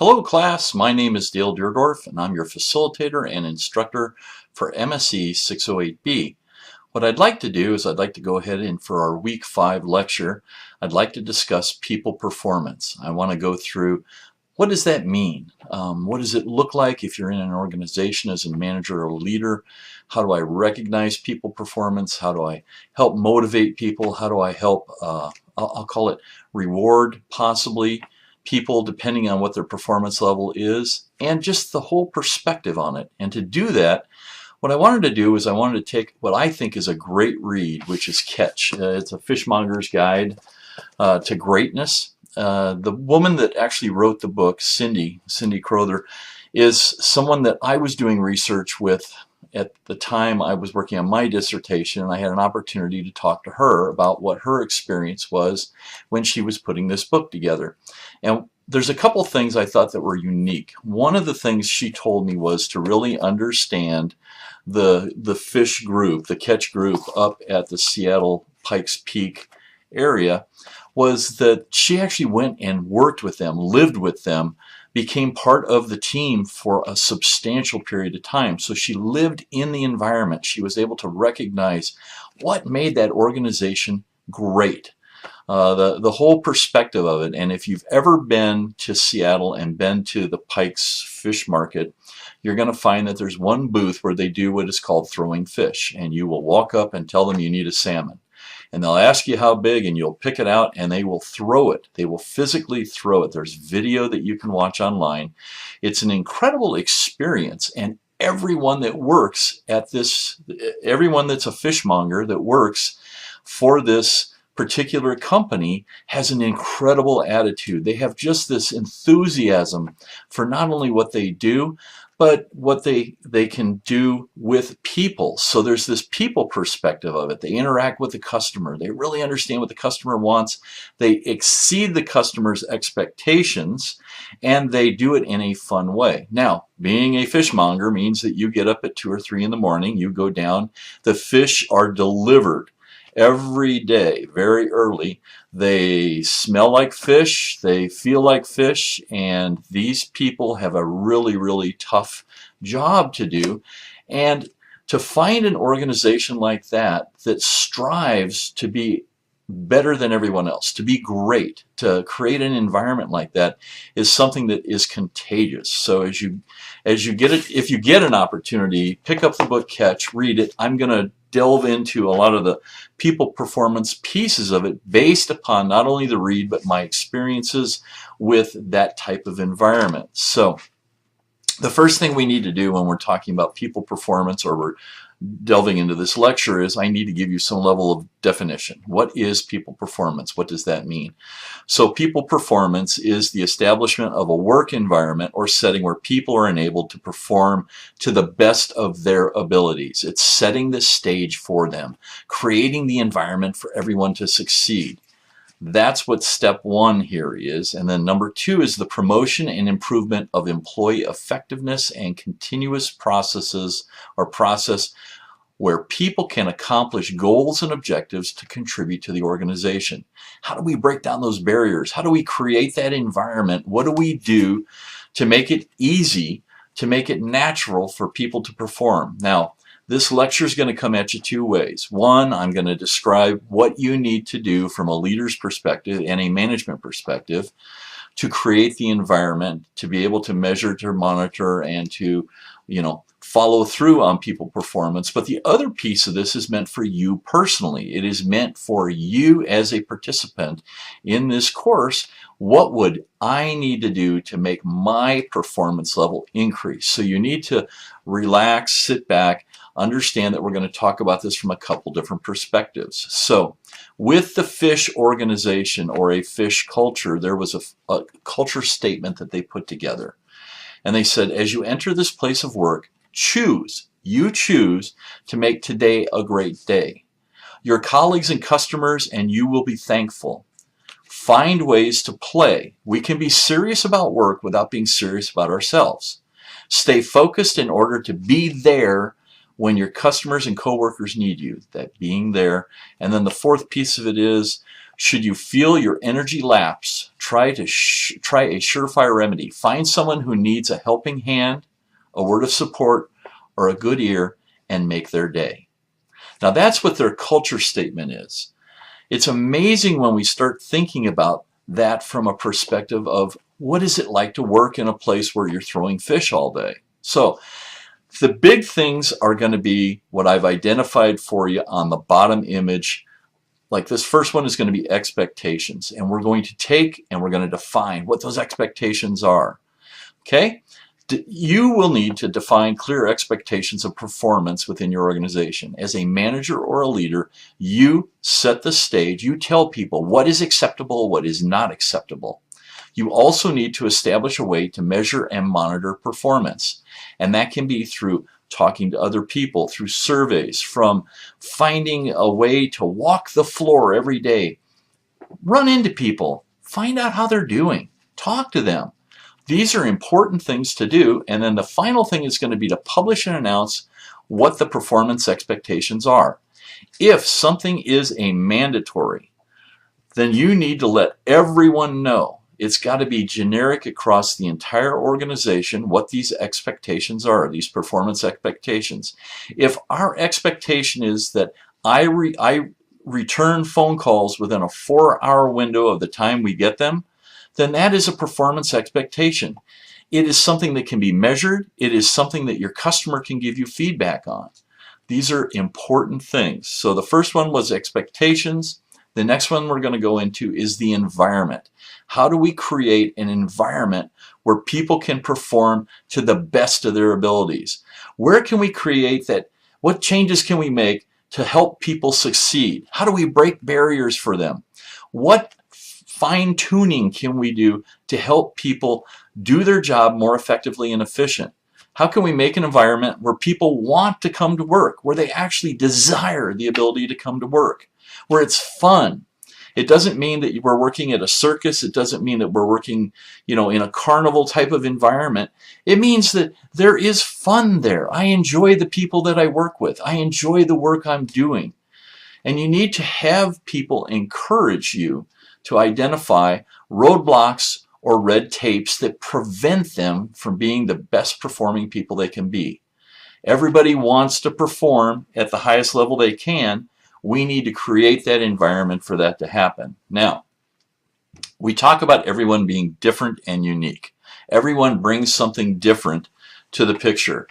Hello class, my name is Dale Deerdorf and I'm your facilitator and instructor for MSE 608B. What I'd like to do is I'd like to go ahead and for our week 5 lecture, I'd like to discuss people performance. I want to go through what does that mean? What does it look like if you're in an organization as a manager or a leader? How do I recognize people performance? How do I help motivate people? How do I help, I'll call it reward possibly people depending on what their performance level is, and just the whole perspective on it. And to do that, what I wanted to do is I wanted to take what I think is a great read, which is Catch. It's a fishmonger's guide to greatness. The woman that actually wrote the book, Cindy Crowther, is someone that I was doing research with at the time I was working on my dissertation, and I had an opportunity to talk to her about what her experience was when she was putting this book together. And there's a couple things I thought that were unique. One of the things she told me was to really understand the fish group, the catch group up at the Seattle Pikes Peak area, was that she actually went and worked with them, lived with them, became part of the team for a substantial period of time. So she lived in the environment. She was able to recognize what made that organization great. The whole perspective of it. And if you've ever been to Seattle and been to the Pikes Fish Market, you're going to find that there's one booth where they do what is called throwing fish. And you will walk up and tell them you need a salmon. And they'll ask you how big, and you'll pick it out, and they will throw it. They will physically throw it. There's video that you can watch online. It's an incredible experience, and everyone that works at this, everyone that's a fishmonger that works for this particular company has an incredible attitude. They have just this enthusiasm for not only what they do, but what they can do with people. So there's this people perspective of it. They interact with the customer. They really understand what the customer wants. They exceed the customer's expectations, and they do it in a fun way. Now, being a fishmonger means that you get up at 2 or 3 in the morning, you go down, the fish are delivered every day, very early. They smell like fish, they feel like fish, and these people have a really, really tough job to do. And to find an organization like that that strives to be better than everyone else, to be great, to create an environment like that is something that is contagious. So as you get it, if you get an opportunity, pick up the book Catch, read it. I'm going to delve into a lot of the people performance pieces of it based upon not only the read but my experiences with that type of environment. So the first thing we need to do when we're talking about people performance, or we're delving into this lecture, is I need to give you some level of definition. What is people performance? What does that mean? So people performance is the establishment of a work environment or setting where people are enabled to perform to the best of their abilities. It's setting the stage for them, creating the environment for everyone to succeed. That's what step 1 here is. And then number 2 is the promotion and improvement of employee effectiveness and continuous processes or process where people can accomplish goals and objectives to contribute to the organization. How do we break down those barriers? How do we create that environment? What do we do to make it easy, to make it natural for people to perform? Now, this lecture is going to come at you 2 ways. One, I'm going to describe what you need to do from a leader's perspective and a management perspective to create the environment, to be able to measure, to monitor, and to, follow through on people performance. But the other piece of this is meant for you personally. It is meant for you as a participant in this course. What would I need to do to make my performance level increase? So you need to relax, sit back, understand that we're going to talk about this from a couple different perspectives. So with the fish organization or a fish culture, there was a culture statement that they put together. And they said, as you enter this place of work, you choose to make today a great day. Your colleagues and customers and you will be thankful. Find ways to play. We can be serious about work without being serious about ourselves. Stay focused in order to be there when your customers and coworkers need you, that being there. And then the 4th piece of it is, should you feel your energy lapse, try a surefire remedy. Find someone who needs a helping hand, a word of support, or a good ear, and make their day. Now that's what their culture statement is. It's amazing when we start thinking about that from a perspective of what is it like to work in a place where you're throwing fish all day. So the big things are going to be what I've identified for you on the bottom image. Like this first one is going to be expectations, and we're going to take and we're going to define what those expectations are. Okay? You will need to define clear expectations of performance within your organization. As a manager or a leader, you set the stage. You tell people what is acceptable, what is not acceptable. You also need to establish a way to measure and monitor performance. And that can be through talking to other people, through surveys, from finding a way to walk the floor every day. Run into people, find out how they're doing, talk to them. These are important things to do. And then the final thing is going to be to publish and announce what the performance expectations are. If something is a mandatory, then you need to let everyone know. It's got to be generic across the entire organization what these expectations are, these performance expectations. If our expectation is that I return phone calls within a 4-hour window of the time we get them, then that is a performance expectation. It is something that can be measured. It is something that your customer can give you feedback on. These are important things. So the first one was expectations. The next one we're going to go into is the environment. How do we create an environment where people can perform to the best of their abilities? Where can we create that? What changes can we make to help people succeed? How do we break barriers for them? What fine-tuning can we do to help people do their job more effectively and efficient? How can we make an environment where people want to come to work, where they actually desire the ability to come to work, where it's fun? It doesn't mean that we're working at a circus. It doesn't mean that we're working, in a carnival type of environment. It means that there is fun there. I enjoy the people that I work with. I enjoy the work I'm doing. And you need to have people encourage you to identify roadblocks or red tapes that prevent them from being the best performing people they can be. Everybody wants to perform at the highest level they can. We need to create that environment for that to happen. Now, we talk about everyone being different and unique. Everyone brings something different to the picture.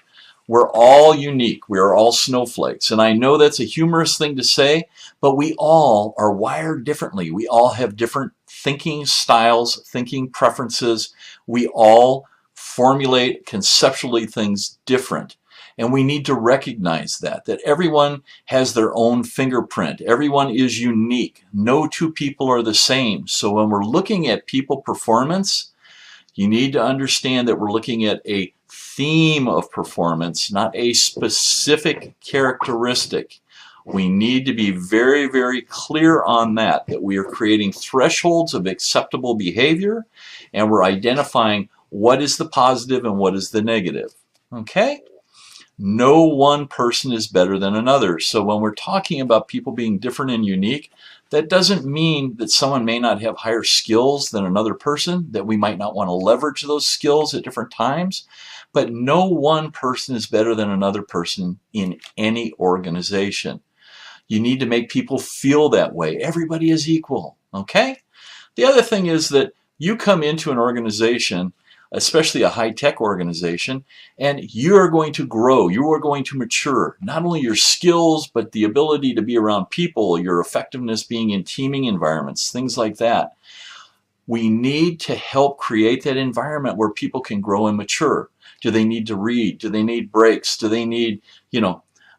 We're all unique. We are all snowflakes. And I know that's a humorous thing to say, but we all are wired differently. We all have different thinking styles, thinking preferences. We all formulate conceptually things different. And we need to recognize that everyone has their own fingerprint. Everyone is unique. No two people are the same. So when we're looking at people performance, you need to understand that we're looking at a theme of performance, not a specific characteristic. We need to be very, very clear on that we are creating thresholds of acceptable behavior, and we're identifying what is the positive and what is the negative. Okay? No one person is better than another. So when we're talking about people being different and unique, that doesn't mean that someone may not have higher skills than another person, that we might not want to leverage those skills at different times. But no one person is better than another person in any organization. You need to make people feel that way. Everybody is equal, okay? The other thing is that you come into an organization, especially a high-tech organization, and you are going to grow. You are going to mature. Not only your skills, but the ability to be around people, your effectiveness being in teaming environments, things like that. We need to help create that environment where people can grow and mature. Do they need to read? Do they need breaks? Do they need,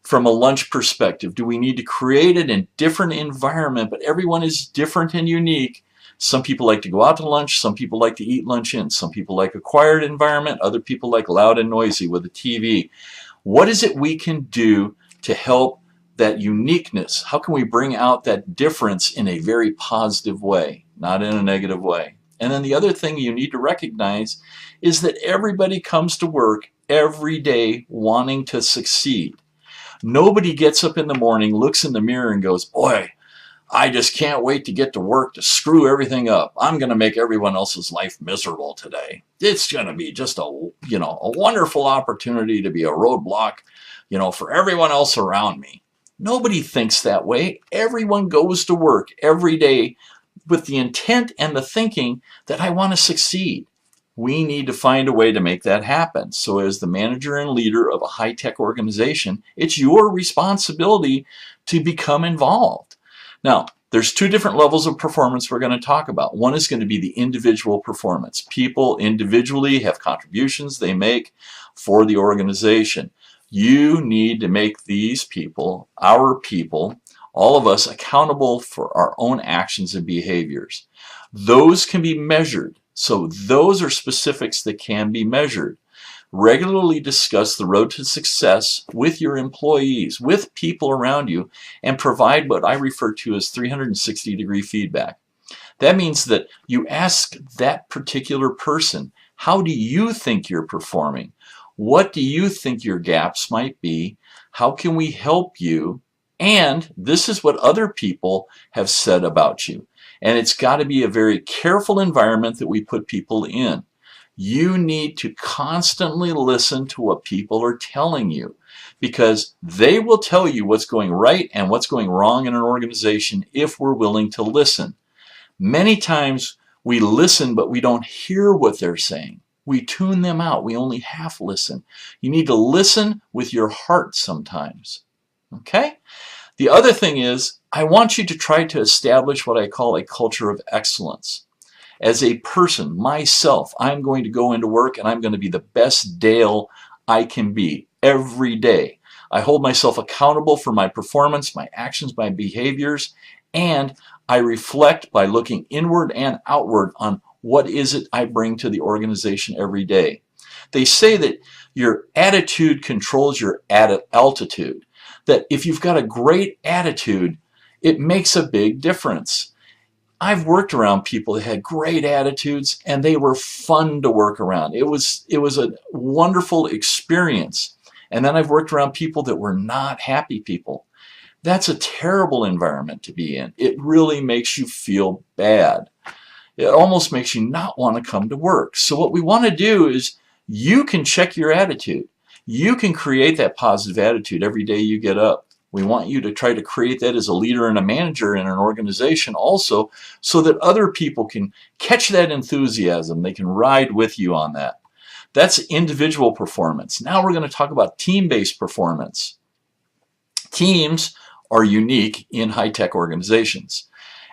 from a lunch perspective, do we need to create it in a different environment? But everyone is different and unique. Some people like to go out to lunch. Some people like to eat lunch in. Some people like a quiet environment. Other people like loud and noisy with a TV. What is it we can do to help that uniqueness? How can we bring out that difference in a very positive way, not in a negative way? And then the other thing you need to recognize is that everybody comes to work every day wanting to succeed. Nobody gets up in the morning, looks in the mirror and goes, boy, I just can't wait to get to work to screw everything up. I'm going to make everyone else's life miserable today. It's going to be just a wonderful opportunity to be a roadblock, for everyone else around me. Nobody thinks that way. Everyone goes to work every day with the intent and the thinking that I want to succeed. We need to find a way to make that happen. So as the manager and leader of a high-tech organization, it's your responsibility to become involved. Now, there's two different levels of performance we're going to talk about. One is going to be the individual performance. People individually have contributions they make for the organization. You need to make these people, our people, all of us, accountable for our own actions and behaviors. Those can be measured. So those are specifics that can be measured. Regularly discuss the road to success with your employees, with people around you, and provide what I refer to as 360-degree feedback. That means that you ask that particular person, how do you think you're performing? What do you think your gaps might be? How can we help you? And this is what other people have said about you. And it's got to be a very careful environment that we put people in. You need to constantly listen to what people are telling you, because they will tell you what's going right and what's going wrong in an organization if we're willing to listen. Many times we listen, but we don't hear what they're saying. We tune them out. We only half listen. You need to listen with your heart sometimes. Okay? The other thing is, I want you to try to establish what I call a culture of excellence. As a person, myself, I'm going to go into work and I'm going to be the best Dale I can be every day. I hold myself accountable for my performance, my actions, my behaviors, and I reflect by looking inward and outward on what is it I bring to the organization every day. They say that your attitude controls your altitude, that if you've got a great attitude, it makes a big difference. I've worked around people that had great attitudes and they were fun to work around. It was a wonderful experience. And then I've worked around people that were not happy people. That's a terrible environment to be in. It really makes you feel bad. It almost makes you not want to come to work. So what we want to do is you can check your attitude. You can create that positive attitude every day you get up. We want you to try to create that as a leader and a manager in an organization also, so that other people can catch that enthusiasm. They can ride with you on that. That's individual performance. Now we're going to talk about team-based performance. Teams are unique in high-tech organizations,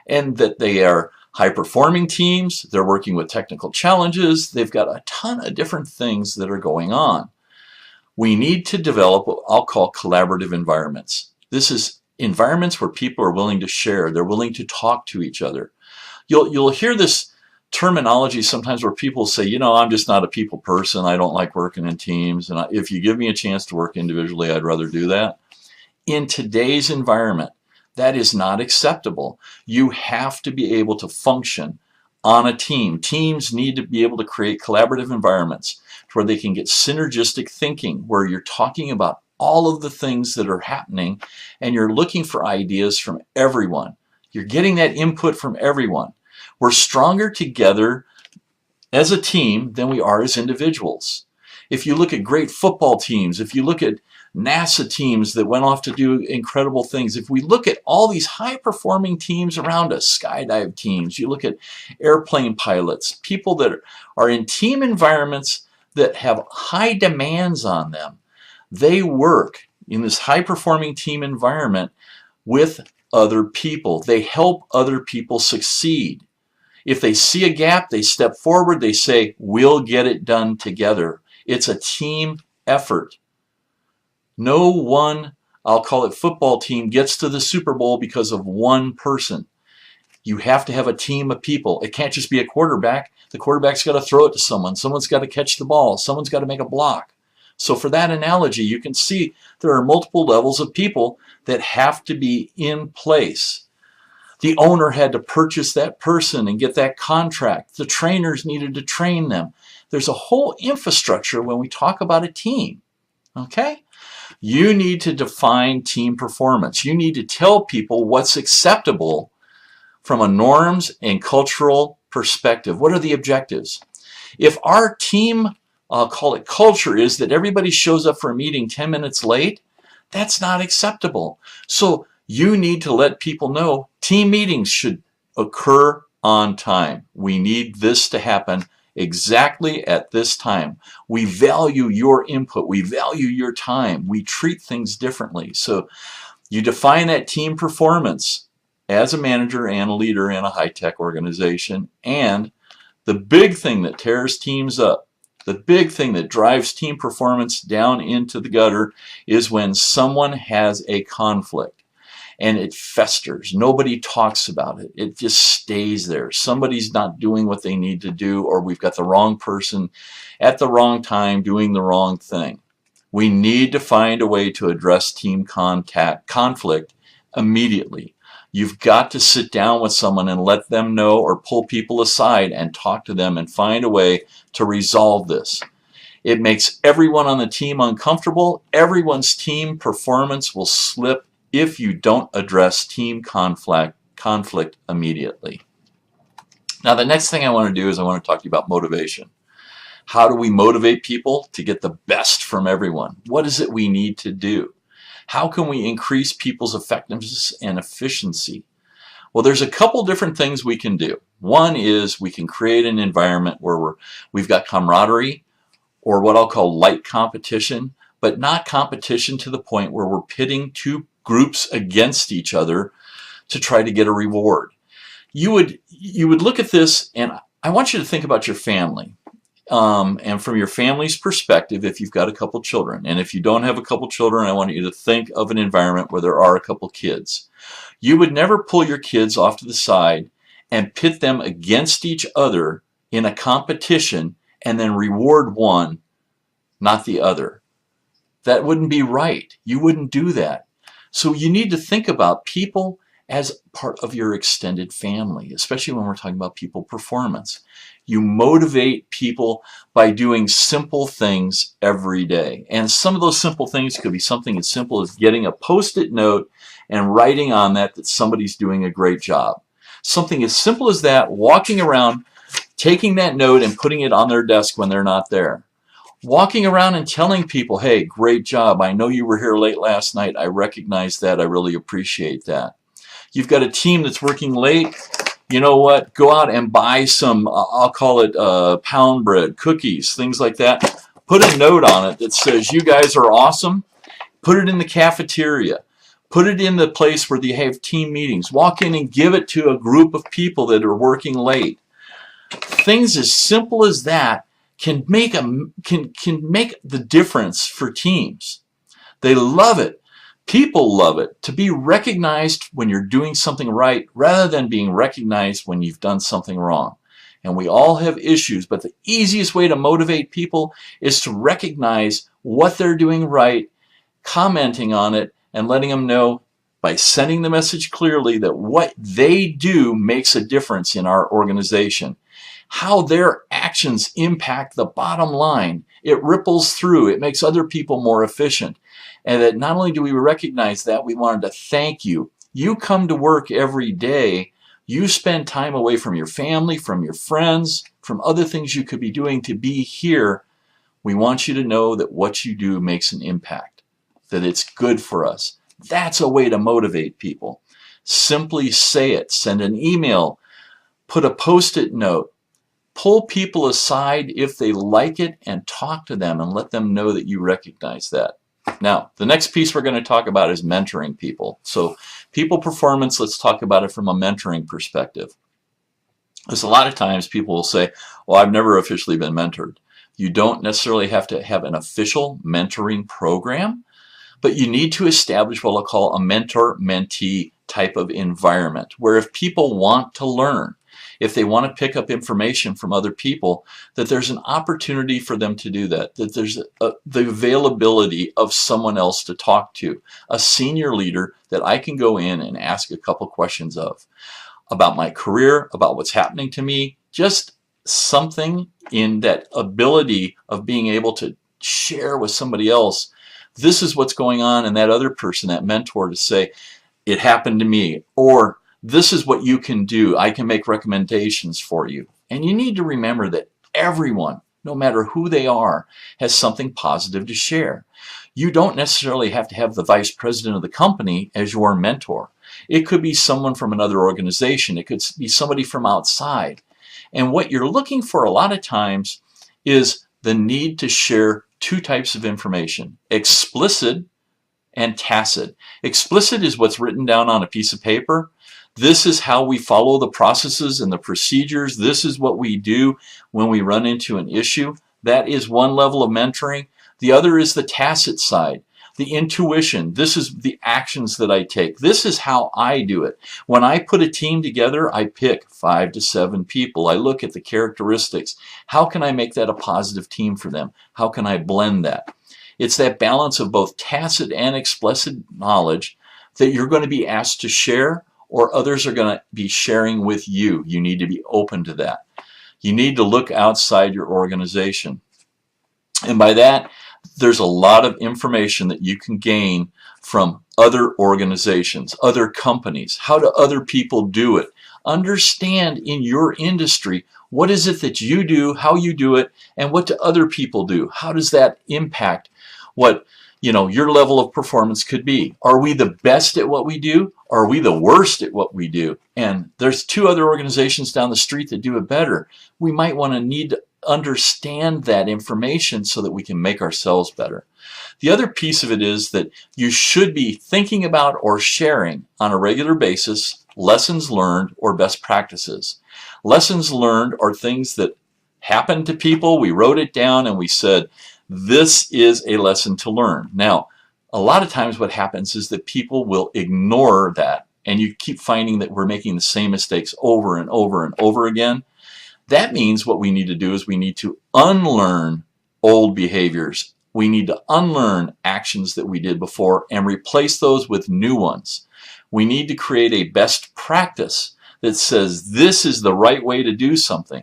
and that they are high-performing teams. They're working with technical challenges. They've got a ton of different things that are going on. We need to develop what I'll call collaborative environments. This is environments where people are willing to share. They're willing to talk to each other. You'll hear this terminology sometimes where people say, I'm just not a people person. I don't like working in teams. And if you give me a chance to work individually, I'd rather do that. In today's environment, that is not acceptable. You have to be able to function on a team. Teams need to be able to create collaborative environments where they can get synergistic thinking, where you're talking about all of the things that are happening and you're looking for ideas from everyone. You're getting that input from everyone. We're stronger together as a team than we are as individuals. If you look at great football teams, if you look at NASA teams that went off to do incredible things, if we look at all these high-performing teams around us, skydive teams, you look at airplane pilots, people that are in team environments that have high demands on them, they work in this high-performing team environment with other people. They help other people succeed. If they see a gap, they step forward, they say, we'll get it done together. It's a team effort. No one, I'll call it football team, gets to the Super Bowl because of one person. You have to have a team of people. It can't just be a quarterback. The quarterback's got to throw it to someone. Someone's got to catch the ball. Someone's got to make a block. So for that analogy, you can see there are multiple levels of people that have to be in place. The owner had to purchase that person and get that contract. The trainers needed to train them. There's a whole infrastructure when we talk about a team. Okay? You need to define team performance. You need to tell people what's acceptable from a norms and cultural perspective. What are the objectives? If our team, I'll call it culture, is that everybody shows up for a meeting 10 minutes late, that's not acceptable. So you need to let people know team meetings should occur on time. We need this to happen exactly at this time. We value your input. We value your time. We treat things differently. So you define that team performance as a manager and a leader in a high-tech organization. And the big thing that tears teams up, the big thing that drives team performance down into the gutter, is when someone has a conflict and it festers. Nobody talks about it. It just stays there. Somebody's not doing what they need to do, or we've got the wrong person at the wrong time doing the wrong thing. We need to find a way to address team conflict immediately. You've got to sit down with someone and let them know, or pull people aside and talk to them and find a way to resolve this. It makes everyone on the team uncomfortable. Everyone's team performance will slip if you don't address team conflict immediately. Now, the next thing I want to do is I want to talk to you about motivation. How do we motivate people to get the best from everyone? What is it we need to do? How can we increase people's effectiveness and efficiency? Well, there's a couple different things we can do. One is we can create an environment where we've got camaraderie, or what I'll call light competition, but not competition to the point where we're pitting two groups against each other to try to get a reward. You would look at this, and I want you to think about your family. And from your family's perspective, if you've got a couple children, and if you don't have a couple children, I want you to think of an environment where there are a couple kids. You would never pull your kids off to the side and pit them against each other in a competition and then reward one, not the other. That wouldn't be right. You wouldn't do that. So you need to think about people as part of your extended family, especially when we're talking about people performance. You motivate people by doing simple things every day. And some of those simple things could be something as simple as getting a Post-it note and writing on that somebody's doing a great job. Something as simple as that, walking around, taking that note and putting it on their desk when they're not there. Walking around and telling people, hey, great job. I know you were here late last night. I recognize that. I really appreciate that. You've got a team that's working late. You know what? Go out and buy some, I'll call it pound bread, cookies, things like that. Put a note on it that says, you guys are awesome. Put it in the cafeteria. Put it in the place where they have team meetings. Walk in and give it to a group of people that are working late. Things as simple as that can make the difference for teams. They love it. People love it to be recognized when you're doing something right rather than being recognized when you've done something wrong. And we all have issues, but the easiest way to motivate people is to recognize what they're doing right, commenting on it, and letting them know by sending the message clearly that what they do makes a difference in our organization. How their actions impact the bottom line. It ripples through. It makes other people more efficient. And that not only do we recognize that, we wanted to thank you. You come to work every day. You spend time away from your family, from your friends, from other things you could be doing to be here. We want you to know that what you do makes an impact, that it's good for us. That's a way to motivate people. Simply say it. Send an email. Put a Post-it note. Pull people aside if they like it and talk to them and let them know that you recognize that. Now, the next piece we're going to talk about is mentoring people. So people performance, let's talk about it from a mentoring perspective. Because a lot of times people will say, well, I've never officially been mentored. You don't necessarily have to have an official mentoring program, but you need to establish what I'll call a mentor-mentee type of environment, where if people want to learn, if they want to pick up information from other people, that there's an opportunity for them to do that, that there's the availability of someone else to talk to, a senior leader that I can go in and ask a couple questions of, about my career, about what's happening to me, just something in that ability of being able to share with somebody else this is what's going on, and that other person, that mentor, to say, it happened to me, or this is what you can do. I can make recommendations for you. And you need to remember that everyone, no matter who they are, has something positive to share. You don't necessarily have to have the vice president of the company as your mentor. It could be someone from another organization. It could be somebody from outside. And what you're looking for a lot of times is the need to share two types of information: explicit and tacit. Explicit is what's written down on a piece of paper. This is how we follow the processes and the procedures. This is what we do when we run into an issue. That is one level of mentoring. The other is the tacit side, the intuition. This is the actions that I take. This is how I do it. When I put a team together, I pick 5 to 7 people. I look at the characteristics. How can I make that a positive team for them? How can I blend that? It's that balance of both tacit and explicit knowledge that you're going to be asked to share, or others are going to be sharing with you. You need to be open to that. You need to look outside your organization. And by that, there's a lot of information that you can gain from other organizations, other companies. How do other people do it? Understand in your industry, what is it that you do, how you do it, and what do other people do? How does that impact what your level of performance could be? Are we the best at what we do? Are we the worst at what we do? And there's 2 other organizations down the street that do it better. We might need to understand that information so that we can make ourselves better. The other piece of it is that you should be thinking about or sharing on a regular basis lessons learned or best practices. Lessons learned are things that happened to people. We wrote it down and we said, this is a lesson to learn. Now, a lot of times what happens is that people will ignore that, and you keep finding that we're making the same mistakes over and over and over again. That means what we need to do is we need to unlearn old behaviors. We need to unlearn actions that we did before and replace those with new ones. We need to create a best practice that says this is the right way to do something.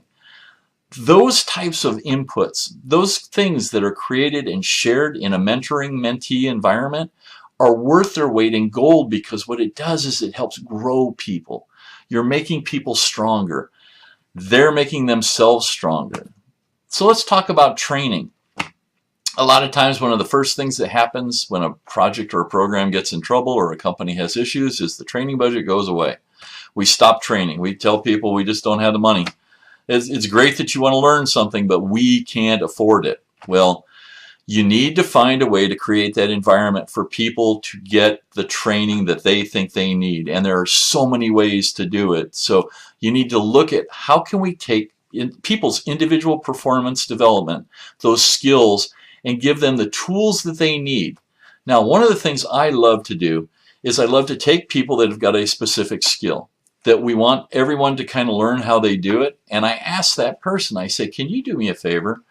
Those types of inputs, those things that are created and shared in a mentoring-mentee environment are worth their weight in gold, because what it does is it helps grow people. You're making people stronger. They're making themselves stronger. So let's talk about training. A lot of times one of the first things that happens when a project or a program gets in trouble or a company has issues is the training budget goes away. We stop training. We tell people we just don't have the money. It's great that you want to learn something, but we can't afford it. Well, you need to find a way to create that environment for people to get the training that they think they need. And there are so many ways to do it. So you need to look at how can we take people's individual performance development, those skills, and give them the tools that they need. Now, one of the things I love to do is I love to take people that have got a specific skill that we want everyone to kind of learn how they do it. And I ask that person, I say, can you do me a favor?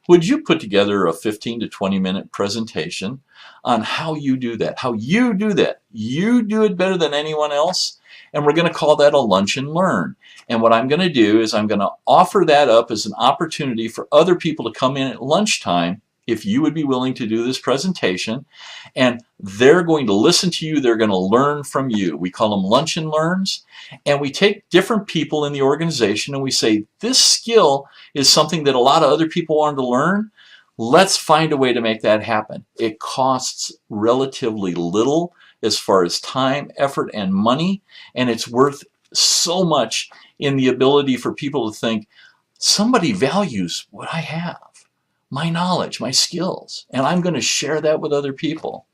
Would you put together a 15 to 20 minute presentation on how you do that? How you do that. You do it better than anyone else. And we're going to call that a lunch and learn. And what I'm going to do is I'm going to offer that up as an opportunity for other people to come in at lunchtime, if you would be willing to do this presentation, and they're going to listen to you, they're going to learn from you. We call them lunch and learns, and we take different people in the organization and we say, this skill is something that a lot of other people wanted to learn. Let's find a way to make that happen. It costs relatively little as far as time, effort, and money, and it's worth so much in the ability for people to think, somebody values what I have. My knowledge, my skills, and I'm going to share that with other people.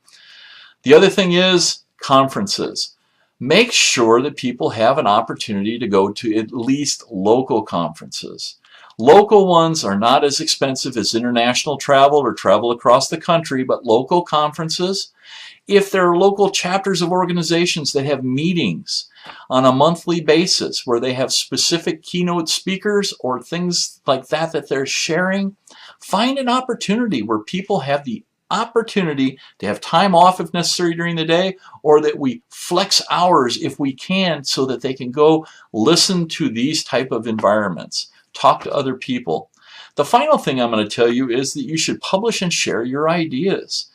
The other thing is conferences. Make sure that people have an opportunity to go to at least local conferences. Local ones are not as expensive as international travel or travel across the country, but local conferences, if there are local chapters of organizations that have meetings on a monthly basis where they have specific keynote speakers or things like that that they're sharing, find an opportunity where people have the opportunity to have time off if necessary during the day, or that we flex hours if we can so that they can go listen to these type of environments, talk to other people. The final thing I'm going to tell you is that you should publish and share your ideas.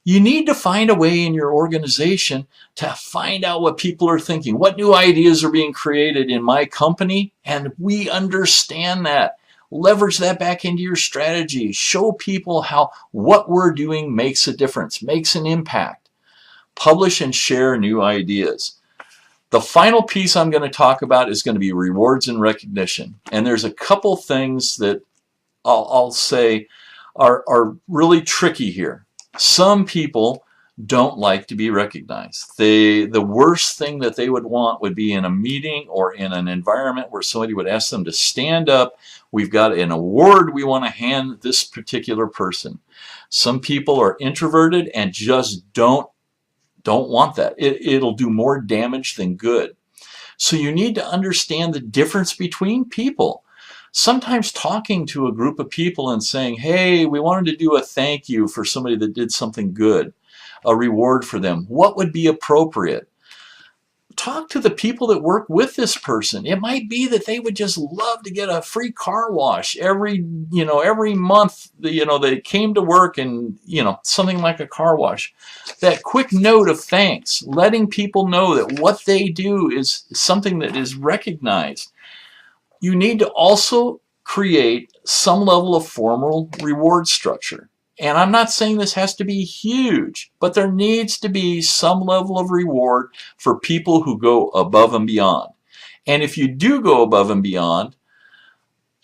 You need to find a way in your organization to find out what people are thinking, what new ideas are being created in my company, and we understand that. Leverage that back into your strategy. Show people how what we're doing makes a difference, makes an impact. Publish and share new ideas. The final piece I'm going to talk about is going to be rewards and recognition. And there's a couple things that I'll say are really tricky here. Some people don't like to be recognized. The worst thing that they would want would be in a meeting or in an environment where somebody would ask them to stand up. We've got an award we want to hand this particular person. Some people are introverted and just don't want that. It'll do more damage than good. So you need to understand the difference between people. Sometimes talking to a group of people and saying, hey, we wanted to do a thank you for somebody that did something good, a reward for them. What would be appropriate? Talk to the people that work with this person. It might be that they would just love to get a free car wash every month. They came to work and, something like a car wash. That quick note of thanks, letting people know that what they do is something that is recognized. You need to also create some level of formal reward structure. And I'm not saying this has to be huge, but there needs to be some level of reward for people who go above and beyond. And if you do go above and beyond,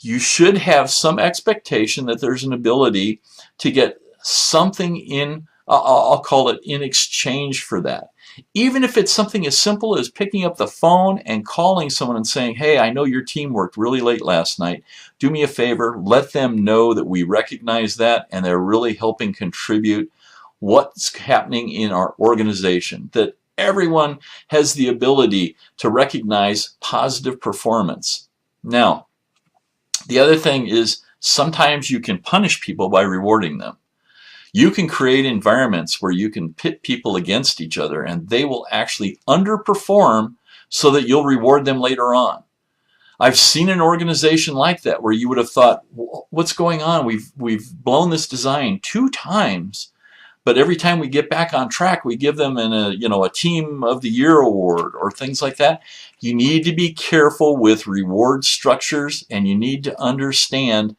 you should have some expectation that there's an ability to get something in, I'll call it in exchange for that. Even if it's something as simple as picking up the phone and calling someone and saying, hey, I know your team worked really late last night. Do me a favor, let them know that we recognize that and they're really helping contribute what's happening in our organization, that everyone has the ability to recognize positive performance. Now, the other thing is sometimes you can punish people by rewarding them. You can create environments where you can pit people against each other and they will actually underperform so that you'll reward them later on. I've seen an organization like that where you would have thought, what's going on? We've blown this design 2 times, but every time we get back on track, we give them a team of the year award or things like that. You need to be careful with reward structures, and you need to understand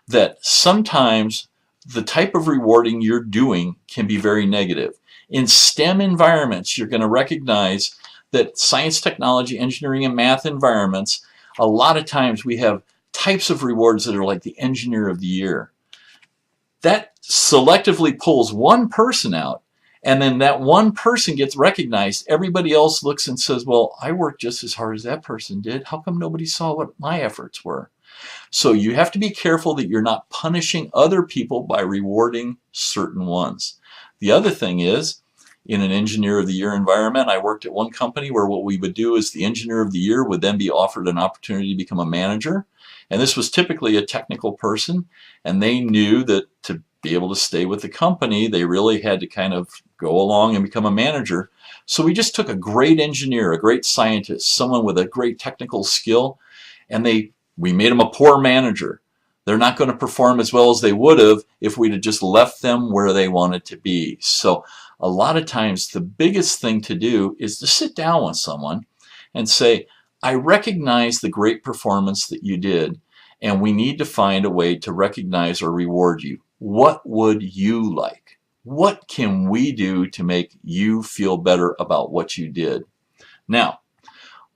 that sometimes the type of rewarding you're doing can be very negative. In STEM environments, you're going to recognize that science, technology, engineering, and math environments, a lot of times we have types of rewards that are like the engineer of the year. That selectively pulls one person out, and then that one person gets recognized. Everybody else looks and says, well, I worked just as hard as that person did. How come nobody saw what my efforts were? So you have to be careful that you're not punishing other people by rewarding certain ones. The other thing is, in an engineer of the year environment, I worked at one company where what we would do is the engineer of the year would then be offered an opportunity to become a manager. And this was typically a technical person, and they knew that to be able to stay with the company, they really had to kind of go along and become a manager. So we just took a great engineer, a great scientist, someone with a great technical skill, and we made them a poor manager. They're not going to perform as well as they would have if we'd have just left them where they wanted to be. So a lot of times the biggest thing to do is to sit down with someone and say, I recognize the great performance that you did, and we need to find a way to recognize or reward you. What would you like? What can we do to make you feel better about what you did? Now,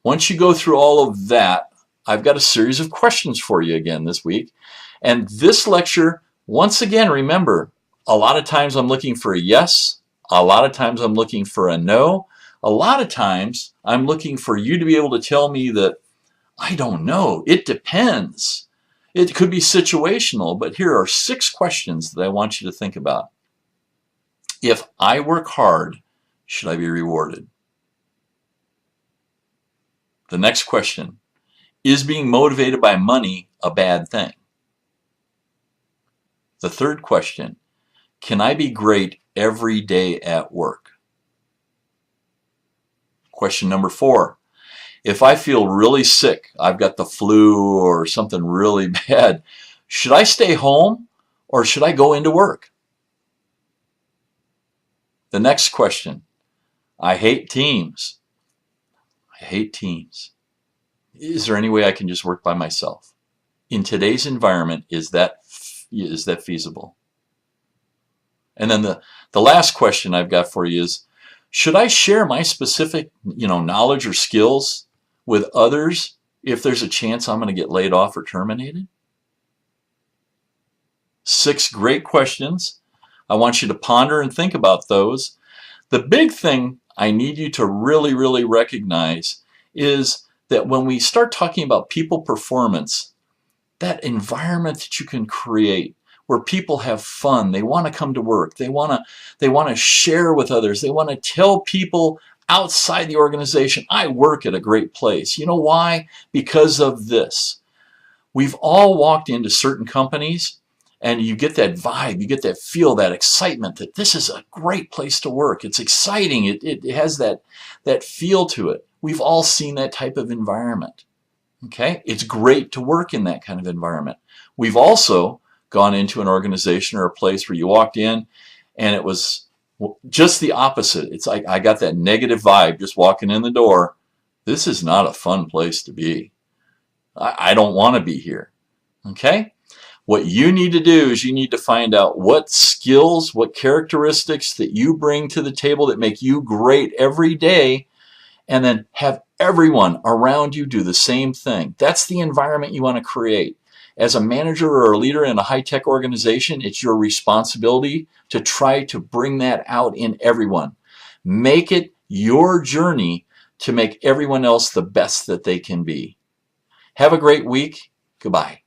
once you go through all of that, I've got a series of questions for you again this week. And this lecture, once again, remember, a lot of times I'm looking for a yes. A lot of times I'm looking for a no. A lot of times I'm looking for you to be able to tell me that, I don't know, it depends. It could be situational, but here are 6 questions that I want you to think about. If I work hard, should I be rewarded? The next question, is being motivated by money a bad thing? The third question, can I be great every day at work? Question number 4, if I feel really sick, I've got the flu or something really bad, should I stay home or should I go into work? The next question. I hate teams. I hate teams. Is there any way I can just work by myself? In today's environment, is that feasible? And then the last question I've got for you is, should I share my specific knowledge or skills with others if there's a chance I'm going to get laid off or terminated? 6 great questions. I want you to ponder and think about those. The big thing I need you to really, really recognize is that when we start talking about people performance, that environment that you can create where people have fun, they want to come to work, they want to share with others, they want to tell people outside the organization, I work at a great place. You know why? Because of this. We've all walked into certain companies and you get that vibe, you get that feel, that excitement that this is a great place to work. It's exciting. It has that feel to it. We've all seen that type of environment. Okay? It's great to work in that kind of environment. We've also gone into an organization or a place where you walked in and it was just the opposite. It's like I got that negative vibe just walking in the door. This is not a fun place to be. I don't want to be here. Okay? What you need to do is you need to find out what skills, what characteristics that you bring to the table that make you great every day, and then have everyone around you do the same thing. That's the environment you want to create. As a manager or a leader in a high-tech organization, it's your responsibility to try to bring that out in everyone. Make it your journey to make everyone else the best that they can be. Have a great week. Goodbye.